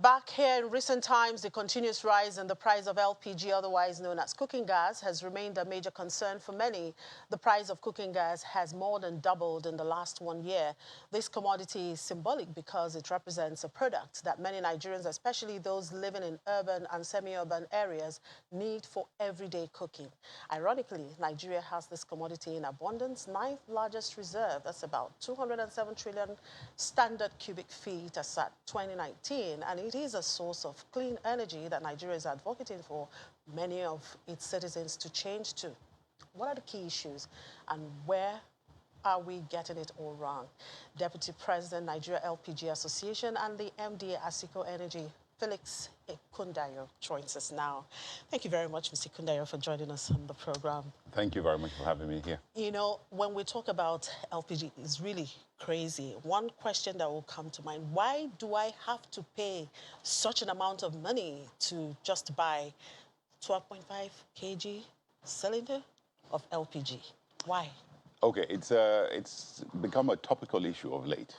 Back here in recent times, the continuous rise in the price of LPG, otherwise known as cooking gas, has remained a major concern for many. The price of cooking gas has more than doubled in the last 1 year. This commodity is symbolic because it represents a product that many Nigerians, especially those living in urban and semi-urban areas, need for everyday cooking. Ironically, Nigeria has this commodity in abundance, ninth largest reserve. That's about 207 trillion standard cubic feet as at 2019, and it is a source of clean energy that Nigeria is advocating for many of its citizens to change to. What are the key issues and where are we getting it all wrong? Deputy President, Nigeria LPG Association, and the MD Asiko Energy, Felix Ekundayo, joins us now. Thank you very much, Mr. Ekundayo, for joining us on the program. Thank you very much for having me here. You know, when we talk about LPG, it's really crazy. One question that will come to mind, why do I have to pay such an amount of money to just buy 12.5 kg cylinder of LPG? Why? Okay, it's become a topical issue of late.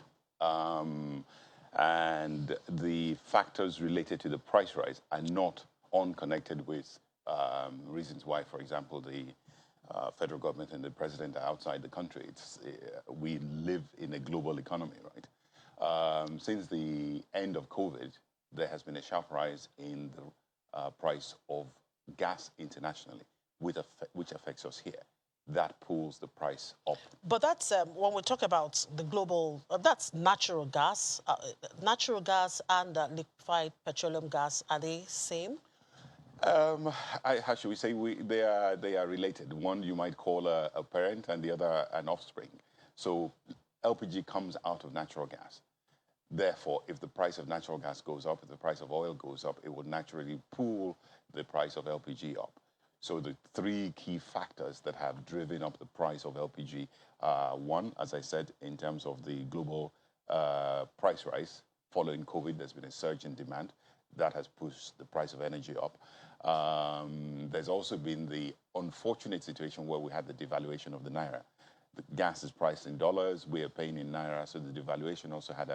And the factors related to the price rise are not unconnected with reasons why, for example, the federal government and the president are outside the country. We live in a global economy, right? Since the end of COVID, there has been a sharp rise in the price of gas internationally, which affects us here. That pulls the price up. But that's, when we talk about the global, that's natural gas. Natural gas and liquefied petroleum gas, are they same? How should we say? They are related. One you might call a parent and the other an offspring. So LPG comes out of natural gas. Therefore, if the price of natural gas goes up, if the price of oil goes up, it would naturally pull the price of LPG up. So the three key factors that have driven up the price of LPG are, one, as I said, in terms of the global price rise. Following COVID, there's been a surge in demand. That has pushed the price of energy up. There's also been the unfortunate situation where we had the devaluation of the naira. The gas is priced in dollars, we are paying in naira, so the devaluation also had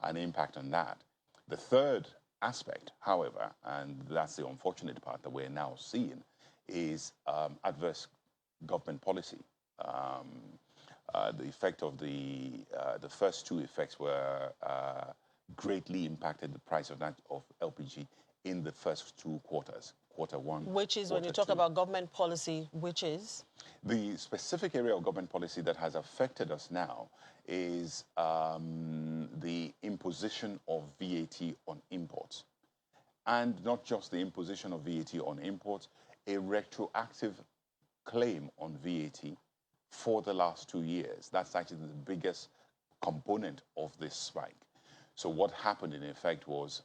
an impact on that. The third aspect, however, and that's the unfortunate part that we're now seeing, is adverse government policy. The effect of the first two effects were greatly impacted the price of LPG in the first 2 quarters, quarter one. Which is, when you talk about government policy, which is? The specific area of government policy that has affected us now is the imposition of VAT on imports. And not just the imposition of VAT on imports, a retroactive claim on VAT for the last 2 years. That's actually the biggest component of this spike. So what happened in effect was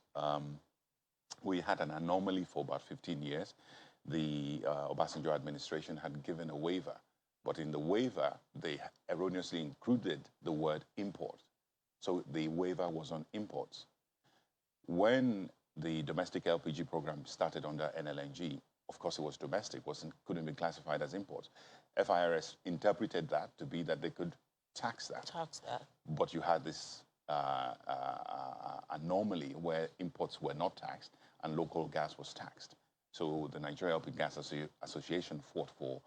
we had an anomaly for about 15 years. The Obasanjo administration had given a waiver, but in the waiver, they erroneously included the word import. So the waiver was on imports. When the domestic LPG program started under NLNG, of course, it was domestic, couldn't be classified as imports. FIRS interpreted that to be that they could tax that. Tax that. But you had this anomaly where imports were not taxed and local gas was taxed. So the Nigeria LPG Gas Association fought for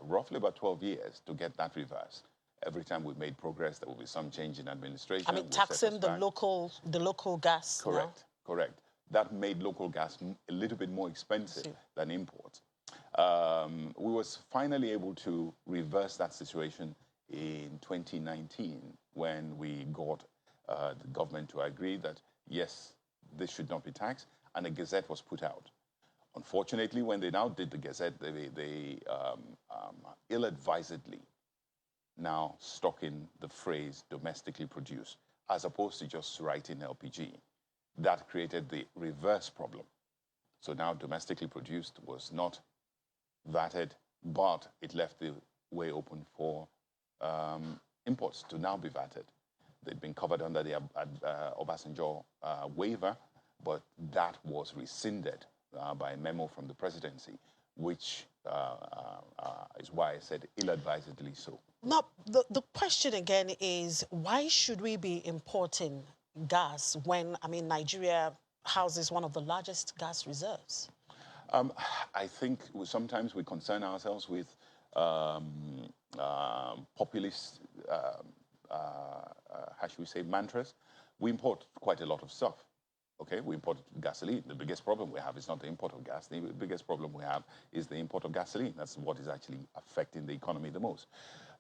roughly about 12 years to get that reversed. Every time we made progress, there will be some change in administration. I mean, taxing the local gas. Correct, correct. That made local gas a little bit more expensive than imports. We was finally able to reverse that situation in 2019 when we got the government to agree that, yes, this should not be taxed, and a gazette was put out. Unfortunately, when they now did the gazette, they ill-advisedly now stuck in the phrase domestically produced, as opposed to just writing LPG. That created the reverse problem. So now domestically produced was not VATed, but it left the way open for imports to now be VATed. They'd been covered under the Obasanjo waiver, but that was rescinded by a memo from the presidency, which is why I said ill-advisedly so. Now, the question again is, why should we be importing gas when, I mean, Nigeria houses one of the largest gas reserves. Um, I think sometimes we concern ourselves with um, populist, how should we say, mantras. We import quite a lot of stuff. Okay, we import gasoline. The biggest problem we have is not the import of gas. The biggest problem we have is the import of gasoline. That's what is actually affecting the economy the most.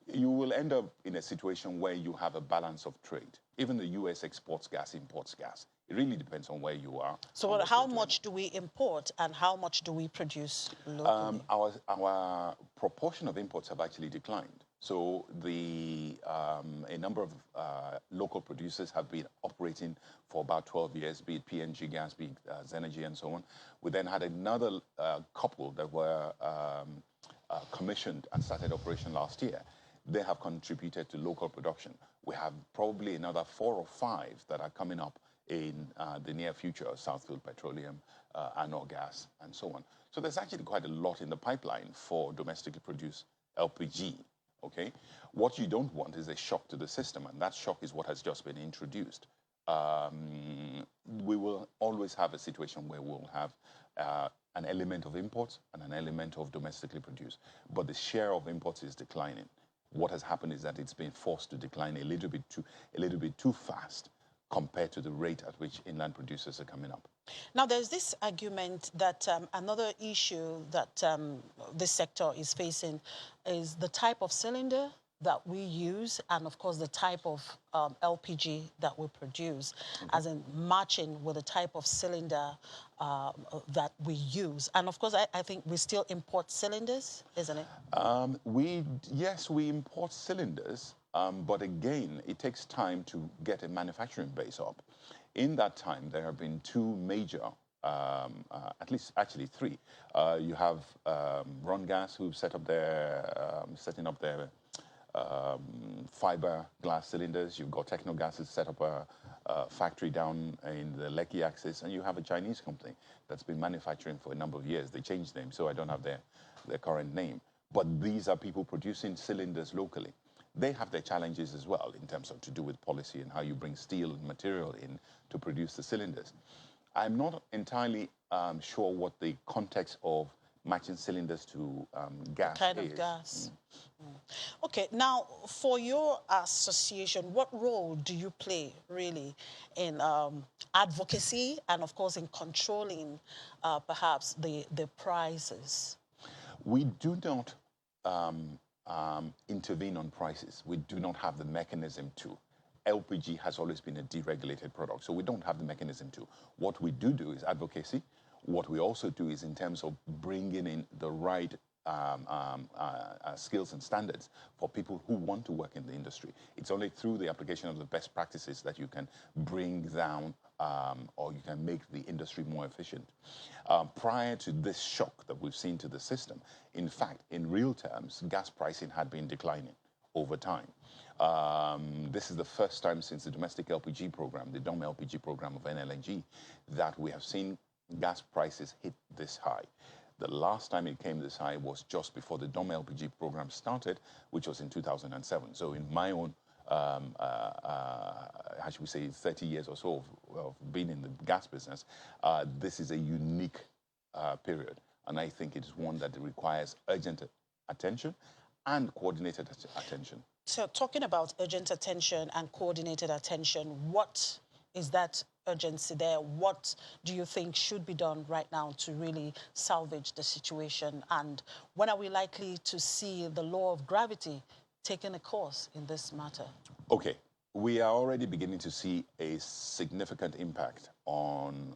You will end up in a situation where you have a balance of trade. Even the US exports gas, imports gas. It really depends on where you are. So how much do we import and how much do we produce locally? Our proportion of imports have actually declined. So a number of local producers have been operating for about 12 years, be it PNG Gas, be it Zenergy, and so on. We then had another couple that were commissioned and started operation last year. They have contributed to local production. We have probably another 4 or 5 that are coming up in the near future: Southfield Petroleum, Anor Gas, and so on. So there's actually quite a lot in the pipeline for domestically produced LPG. Okay, what you don't want is a shock to the system, and that shock is what has just been introduced. We will always have a situation where we'll have an element of imports and an element of domestically produced, but the share of imports is declining. What has happened is that it's been forced to decline a little bit too fast compared to the rate at which inland producers are coming up. Now, there's this argument that another issue that this sector is facing is the type of cylinder that we use and, of course, the type of LPG that we produce, as in matching with the type of cylinder that we use. And, of course, I think we still import cylinders, isn't it? Yes, we import cylinders, but again, it takes time to get a manufacturing base up. In that time, there have been 2 major, at least actually 3. You have Ron Gas, who've setting up their fiber glass cylinders. You've got Technogas has set up a factory down in the Lekki axis, and you have a Chinese company that's been manufacturing for a number of years. They changed names, so I don't have their current name. But these are people producing cylinders locally. They have their challenges as well in terms of to do with policy and how you bring steel and material in to produce the cylinders. I'm not entirely sure what the context of matching cylinders to gas kind is. of gas. Okay, now for your association, what role do you play really in advocacy and, of course, in controlling perhaps the prices? We do not intervene on prices. We do not have the mechanism to. LPG has always been a deregulated product, so we don't have the mechanism to. What we do is advocacy. What we also do is in terms of bringing in the right skills and standards for people who want to work in the industry. It's only through the application of the best practices that you can bring down or you can make the industry more efficient. Prior to this shock that we've seen to the system, in fact, in real terms, gas pricing had been declining over time. This is the first time since the domestic LPG program, the DOM LPG program of NLNG, that we have seen gas prices hit this high. The last time it came this high was just before the DOM LPG program started, which was in 2007. So in my own, how should we say, 30 years or so of being in the gas business, this is a unique period. And I think it is one that requires urgent attention and coordinated attention. So talking about urgent attention and coordinated attention, what is that urgency there? What do you think should be done right now to really salvage the situation? And when are we likely to see the law of gravity taking a course in this matter? Okay. We are already beginning to see a significant impact on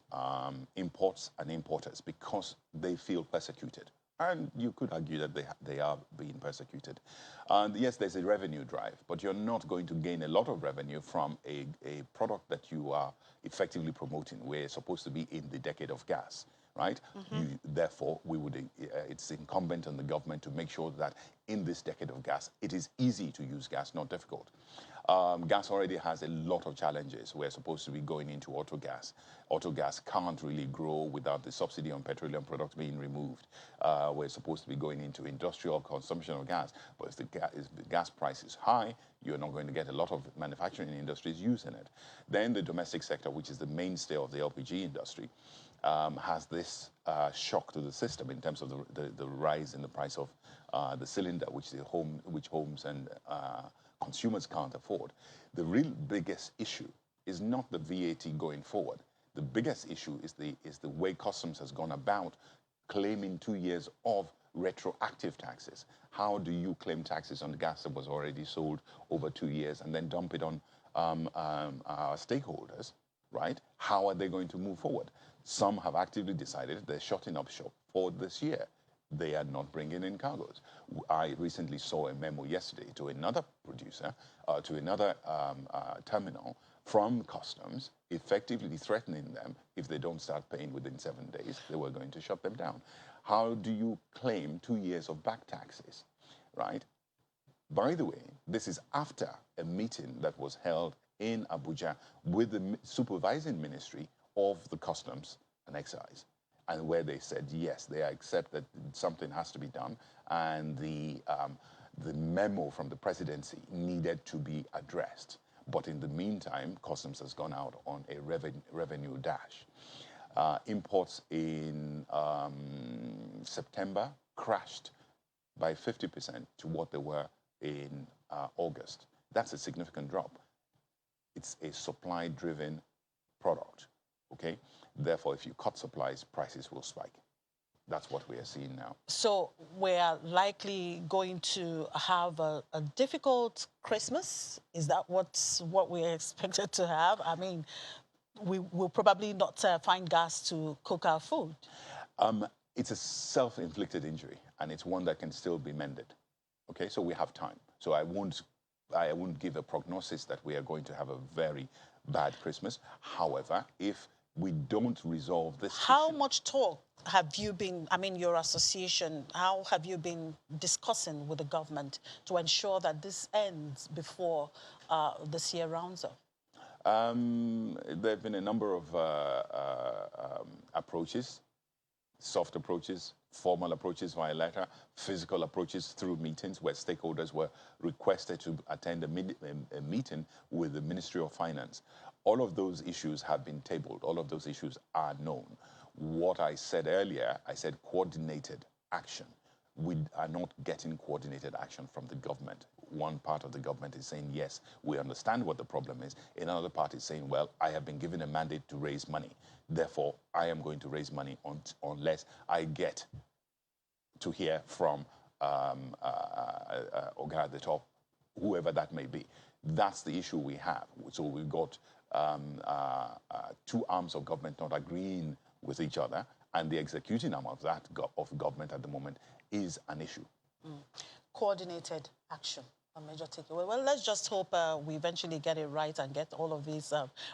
imports and importers because they feel persecuted. And you could argue that they are being persecuted. And yes, there's a revenue drive, but you're not going to gain a lot of revenue from a product that you are effectively promoting. We're supposed to be in the decade of gas, right? Therefore, it's incumbent on the government to make sure that in this decade of gas, it is easy to use gas, not difficult. Gas already has a lot of challenges. We're supposed to be going into auto gas. Auto gas can't really grow without the subsidy on petroleum products being removed. We're supposed to be going into industrial consumption of gas, but if the gas price is high, you're not going to get a lot of manufacturing industries using it. Then the domestic sector, which is the mainstay of the LPG industry, has this shock to the system in terms of the rise in the price of the cylinder, which homes and consumers can't afford. The real biggest issue is not the VAT going forward. The biggest issue is the way customs has gone about claiming 2 years of retroactive taxes. How do you claim taxes on the gas that was already sold over 2 years and then dump it on our stakeholders, right? How are they going to move forward? Some have actively decided they're shutting up shop for this year. They are not bringing in cargoes. I recently saw a memo yesterday to another producer, to another terminal from customs, effectively threatening them if they don't start paying within 7 days, they were going to shut them down. How do you claim 2 years of back taxes, right? By the way, this is after a meeting that was held in Abuja with the supervising ministry of the Customs and Excise, and where they said, yes, they accept that something has to be done, and the memo from the presidency needed to be addressed. But in the meantime, Customs has gone out on a revenue dash. Imports in September crashed by 50% to what they were in August. That's a significant drop. It's a supply-driven product, okay? Therefore, if you cut supplies, prices will spike. That's what we are seeing now. So we're likely going to have a difficult Christmas? Is that what we're expected to have? I mean, we will probably not find gas to cook our food. It's a self-inflicted injury, and it's one that can still be mended. Okay, so we have time. So I won't give a prognosis that we are going to have a very bad Christmas. However, if we don't resolve this How issue, much talk have you been, I mean, your association, how have you been discussing with the government to ensure that this ends before this year rounds up? there have been a number of approaches, soft approaches, formal approaches via letter, physical approaches through meetings where stakeholders were requested to attend a meeting with the Ministry of Finance. All of those issues have been tabled. All of those issues are known. What I said earlier, I said coordinated action. We are not getting coordinated action from the government. One part of the government is saying, yes, we understand what the problem is. Another part is saying, well, I have been given a mandate to raise money. Therefore, I am going to raise money unless I get to hear from Oga at the top, whoever that may be. That's the issue we have. So we've got two arms of government not agreeing with each other, and the executing arm of that of government at the moment is an issue. Coordinated action, a major takeaway. Well, let's just hope we eventually get it right and get all of these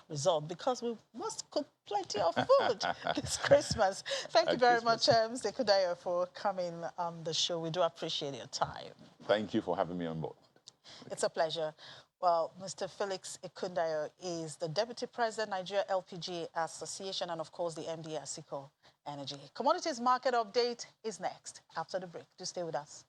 resolved, because we must cook plenty of food this Christmas. Thank you very much, Mr. Ekundayo, for coming on the show. We do appreciate your time. Thank you for having me on board. It's a pleasure. Well, Mr. Felix Ekundayo is the Deputy President, Nigeria LPG Association, and of course the MD Asiko Energy. Commodities market update is next after the break. Do stay with us.